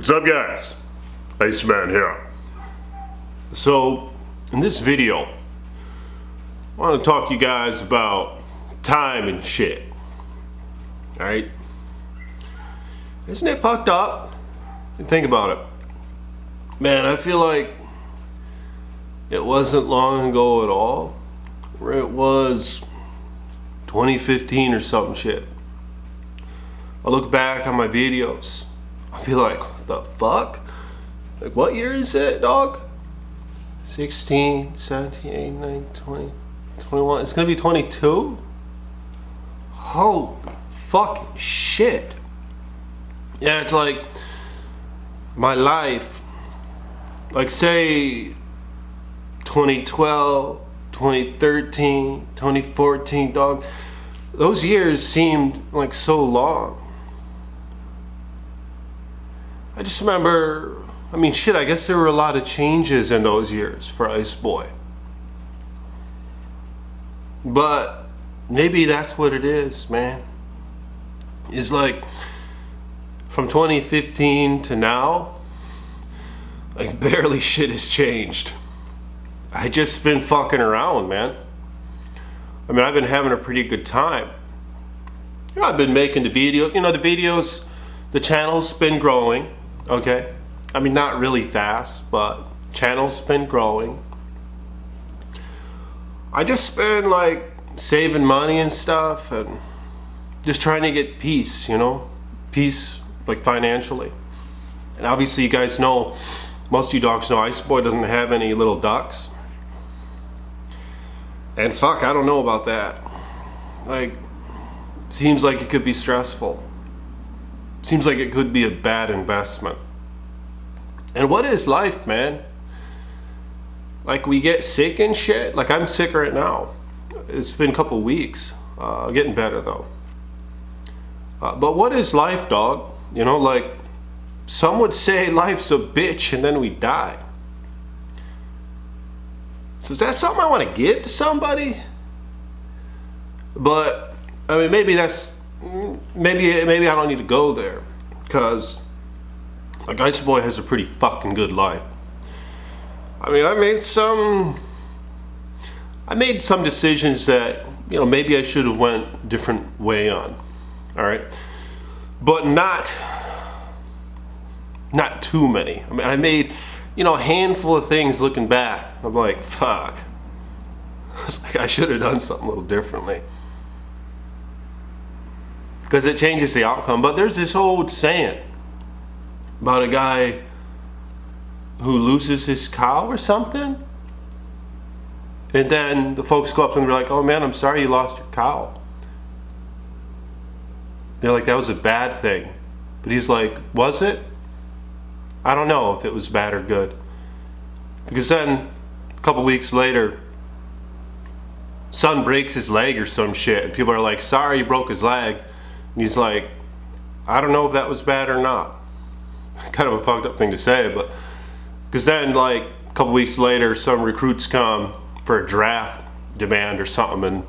What's up, guys? Iceman here. So, in this video, I want to talk to you guys about time and shit. Alright? Isn't it fucked up? Think about it. Man, I feel like it wasn't long ago at all, where it was 2015 or something shit. I look back on my videos, I'll be like, what the fuck? Like, what year is it, dog? 16, 17, 18, 19, 20, 21. It's gonna be 22? Holy fucking shit. Yeah, it's like my life, like say 2012, 2013, 2014, dog. Those years seemed like so long. I just remember, I mean, shit, I guess there were a lot of changes in those years for Ice Boy. But maybe that's what it is, man. It's like, from 2015 to now, like barely shit has changed. I just been fucking around, man. I mean, I've been having a pretty good time. You know, I've been making the videos, the channel's been growing. Okay, I mean, not really fast, but channel's been growing. I just been like saving money and stuff and just trying to get peace, peace like financially. And obviously you guys know, most of you dogs know Ice Boy doesn't have any little ducks. And fuck, I don't know about that. Like, seems like it could be stressful. Seems like it could be a bad investment. And what is life, man? Like, we get sick and shit. Like, I'm sick right now. It's been a couple weeks. Getting better though. But what is life, dog? Like, some would say life's a bitch and then we die. So is that something I want to give to somebody? But I mean, maybe I don't need to go there, because like Ice Boy has a pretty fucking good life. I mean, I made some decisions that maybe I should have went different way on. All right, but not too many. I mean, I made a handful of things. Looking back, I'm like, fuck. It's like I should have done something a little differently, because it changes the outcome. But there's this old saying about a guy who loses his cow or something, and then the folks go up to him and they're like, oh man, I'm sorry you lost your cow. They're like, that was a bad thing. But he's like, was it? I don't know if it was bad or good. Because then a couple weeks later, son breaks his leg or some shit, and people are like, sorry he broke his leg. And he's like, I don't know if that was bad or not. Kind of a fucked up thing to say, but because then like a couple weeks later, some recruits come for a draft demand or something, and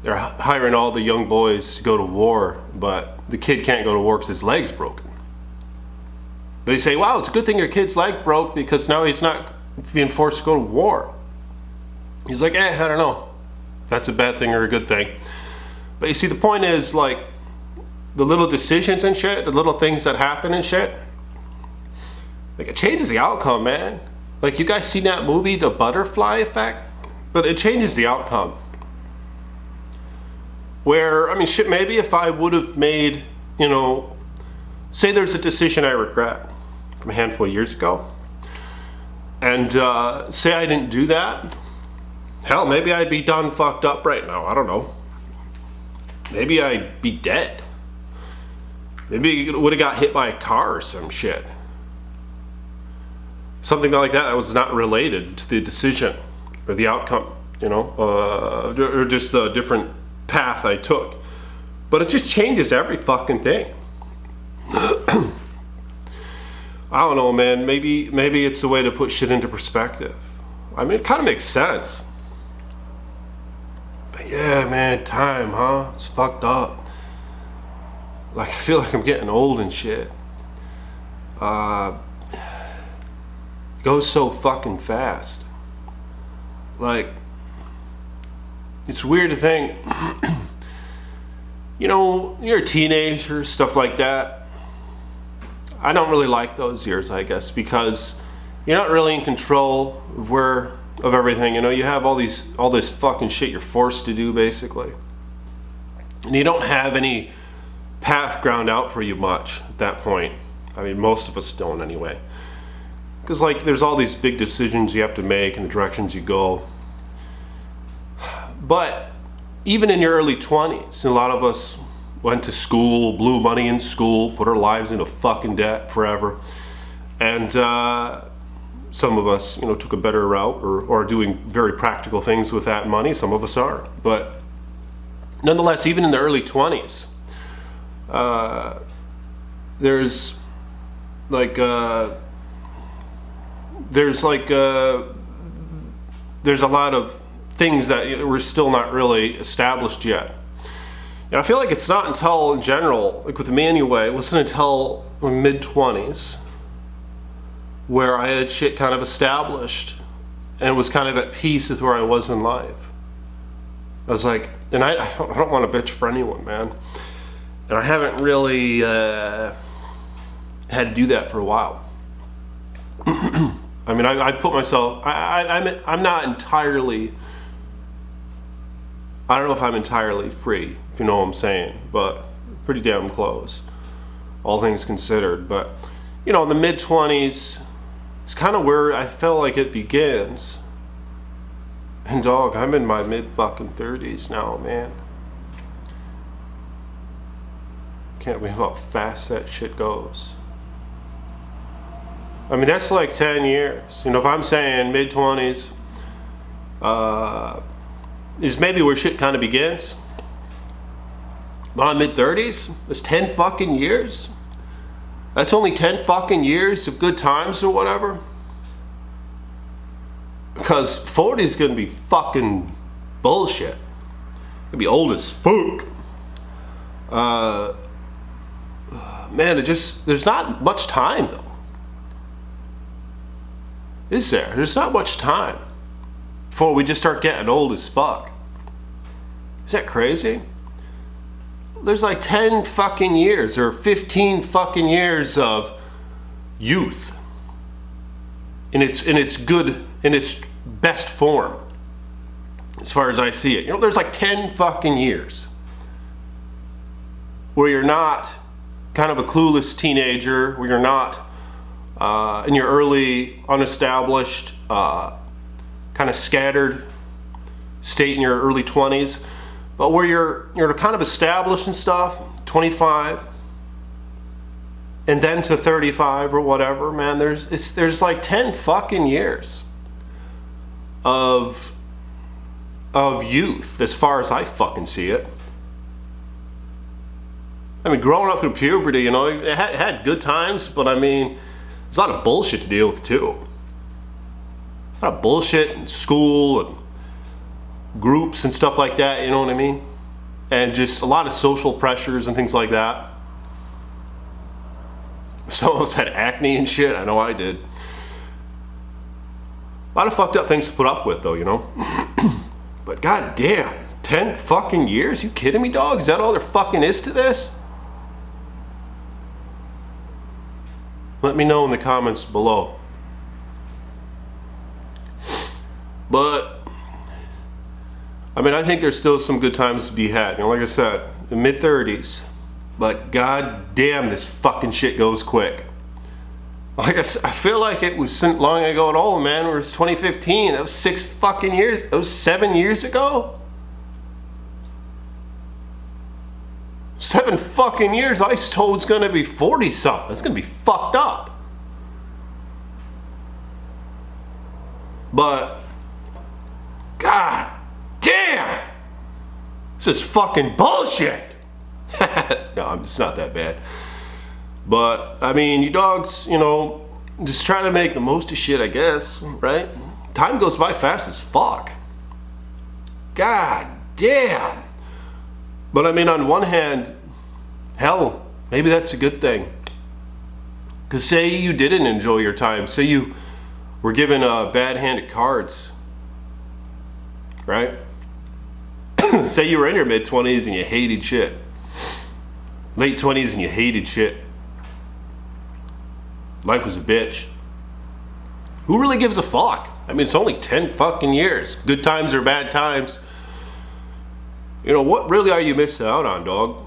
they're hiring all the young boys to go to war, but the kid can't go to war because his leg's broken. They say, wow, it's a good thing your kid's leg broke, because now he's not being forced to go to war. He's like, I don't know if that's a bad thing or a good thing. But you see, the point is, like, the little decisions and shit, the little things that happen and shit, like, it changes the outcome, man. Like, you guys seen that movie, The Butterfly Effect? But it changes the outcome. Where, I mean, shit, maybe if I would have made, say there's a decision I regret from a handful of years ago, and say I didn't do that, hell, maybe I'd be done fucked up right now. I don't know. Maybe I'd be dead. Maybe it would have got hit by a car or some shit. Something like that was not related to the decision or the outcome, or just the different path I took. But it just changes every fucking thing. I don't know, man. Maybe it's a way to put shit into perspective. I mean, it kind of makes sense. But yeah, man, time, huh? It's fucked up. Like, I feel like I'm getting old and shit. goes so fucking fast. Like, it's weird to think, you know, you're a teenager, stuff like that. I don't really like those years, I guess, because you're not really in control of everything. You know, you have all this fucking shit you're forced to do, basically, and you don't have any path ground out for you much at that point. I mean, most of us don't anyway, because like there's all these big decisions you have to make and the directions you go. But even in your early 20s, a lot of us went to school, blew money in school, put our lives into fucking debt forever, and some of us, you know, took a better route or are doing very practical things with that money. Some of us aren't. But nonetheless, even in the early 20s, there's a lot of things that we're still not really established yet. And I feel like it's not until, in general, like with me anyway, it wasn't until my mid-20s where I had shit kind of established and was kind of at peace with where I was in life. I was like, and I don't want to bitch for anyone, man. And I haven't really had to do that for a while. I mean, I put myself, I'm not entirely, I don't know if I'm entirely free, if you know what I'm saying, but pretty damn close, all things considered. But, you know, in the mid-20s, it's kind of where I feel like it begins. And dog, I'm in my mid-fucking-30s now, man. Can't believe how fast that shit goes. I mean, that's like 10 years. You know, if I'm saying mid-20s is maybe where shit kind of begins. My mid-30s, that's 10 fucking years. That's only 10 fucking years of good times or whatever. Because 40 is going to be fucking bullshit. It'll be old as fuck. Man, there's not much time though. Is there? There's not much time before we just start getting old as fuck. Is that crazy? There's like 10 fucking years or 15 fucking years of youth in its best form, as far as I see it. You know, there's like 10 fucking years where you're not kind of a clueless teenager, where you're not in your early, unestablished, kind of scattered state in your early 20s, but where you're kind of established and stuff, 25, and then to 35 or whatever, man, there's like 10 fucking years of youth, as far as I fucking see it. I mean, growing up through puberty, you know, it had good times, but I mean, there's a lot of bullshit to deal with too. A lot of bullshit in school and groups and stuff like that, you know what I mean? And just a lot of social pressures and things like that. Some of us had acne and shit, I know I did. A lot of fucked up things to put up with though, you know? But goddamn, 10 fucking years? You kidding me, dog? Is that all there fucking is to this? Let me know in the comments below. But I mean, I think there's still some good times to be had. You know, like I said, the mid-30s. But god damn, this fucking shit goes quick. Like I said, I feel like it was long ago at all, man. It was 2015. That was 6 fucking years. That was 7 years ago. 7 fucking years. I was told it's gonna be 40 something. It's gonna be fucked up. But god damn, this is fucking bullshit. No, it's not that bad. But I mean, you dogs, you know, just trying to make the most of shit, I guess, right? Time goes by fast as fuck. God damn. But I mean, on one hand, hell, maybe that's a good thing. Because say you didn't enjoy your time, say you were given bad hand of cards, right? Say you were in your mid-20s and you hated shit. Late 20s and you hated shit. Life was a bitch. Who really gives a fuck? I mean, it's only 10 fucking years. Good times or bad times. You know, what really are you missing out on, dog?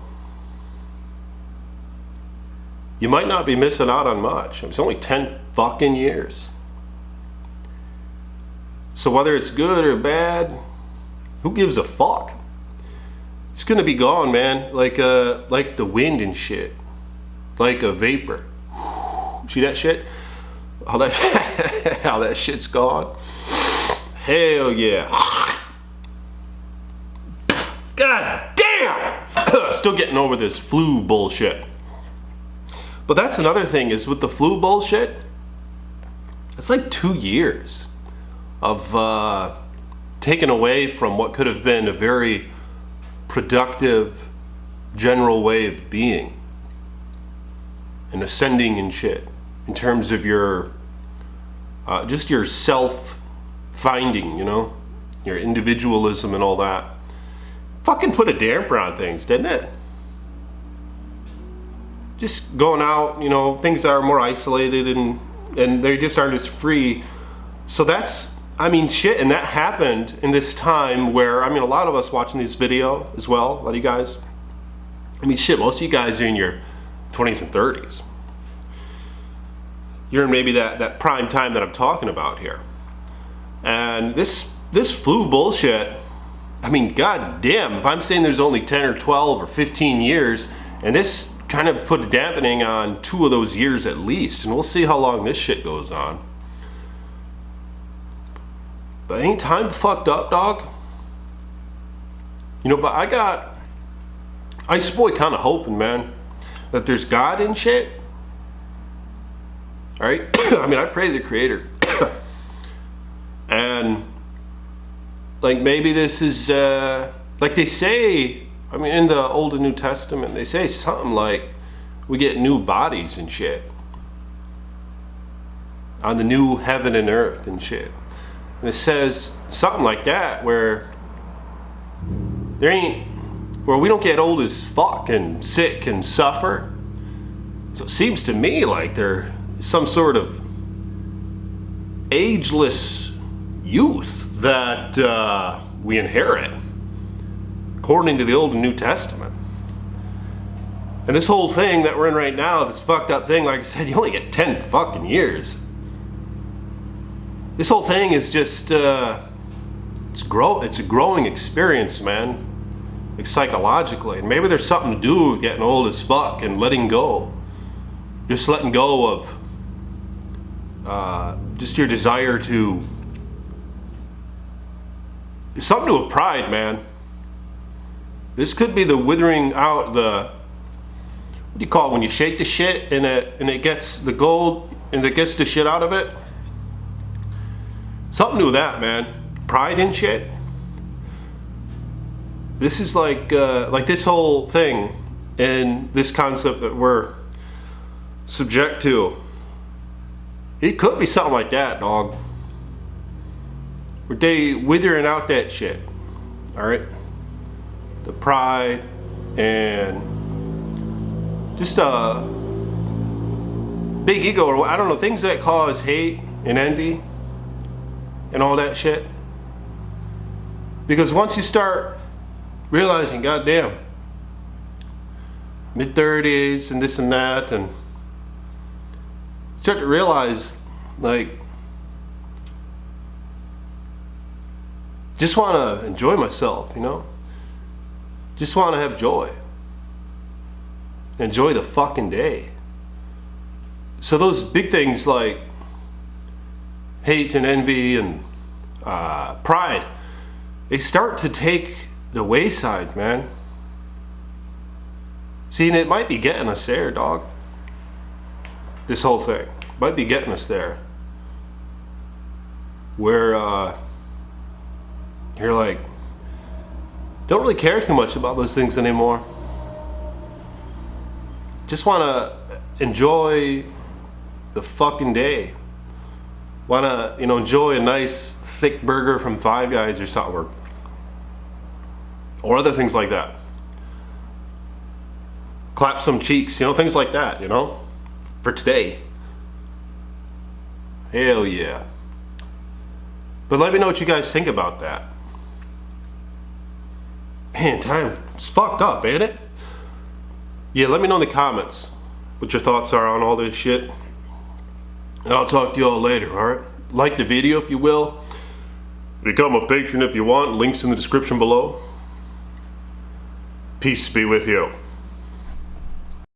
You might not be missing out on much. It's only 10 fucking years. So whether it's good or bad, who gives a fuck? It's gonna be gone, man. Like the wind and shit. Like a vapor. See that shit? How that shit's gone? Hell yeah. God damn! Still getting over this flu bullshit. But that's another thing, is with the flu bullshit, it's like 2 years of taken away from what could have been a very productive general way of being and ascending and shit in terms of your just your self finding, you know, your individualism and all that. Fucking put a damper on things, didn't it? Just going out, you know, things are more isolated and they just aren't as free. So that's, I mean, shit, and that happened in this time where, I mean, a lot of us watching this video as well, a lot of you guys, I mean, shit, most of you guys are in your 20s and 30s. You're in maybe that prime time that I'm talking about here. And this flu bullshit, I mean, god damn, if I'm saying there's only 10 or 12 or 15 years, and this kind of put a dampening on 2 of those years at least, and we'll see how long this shit goes on. But ain't time fucked up, dog? You know, but I boy kind of hoping, man, that there's God in shit. All right? I mean, I pray to the Creator. And, like, maybe this is, like they say, I mean, in the Old and New Testament, they say something like, we get new bodies and shit. On the new heaven and earth and shit. And it says something like that, where we don't get old as fuck and sick and suffer. So it seems to me like there's some sort of ageless youth that we inherit, according to the Old and New Testament. And this whole thing that we're in right now, this fucked up thing, like I said, you only get 10 fucking years. This whole thing is just, it's a growing experience, man. Like psychologically. And maybe there's something to do with getting old as fuck and letting go. Just letting go of just your desire to, there's something to a pride, man. This could be the withering out, what do you call it when you shake the shit and it gets the gold and it gets the shit out of it? Something to do with that, man. Pride and shit. This is like this whole thing and this concept that we're subject to. It could be something like that, dog. Where they withering out that shit. Alright? The pride and just a big ego, or I don't know, things that cause hate and envy and all that shit. Because once you start realizing, goddamn, mid-30s and this and that, and you start to realize, like, just want to enjoy myself, you know? Just want to have joy. Enjoy the fucking day. So those big things like hate and envy and pride, they start to take the wayside, man. See, and it might be getting us there, dog. This whole thing might be getting us there. Where you're like, don't really care too much about those things anymore. Just want to enjoy the fucking day. Wanna, enjoy a nice thick burger from Five Guys or something, or other things like that. Clap some cheeks, things like that, for today. Hell yeah. But let me know what you guys think about that. Man, time, it's fucked up, ain't it? Yeah, let me know in the comments what your thoughts are on all this shit. And I'll talk to you all later, alright? Like the video if you will. Become a patron if you want. Links in the description below. Peace be with you.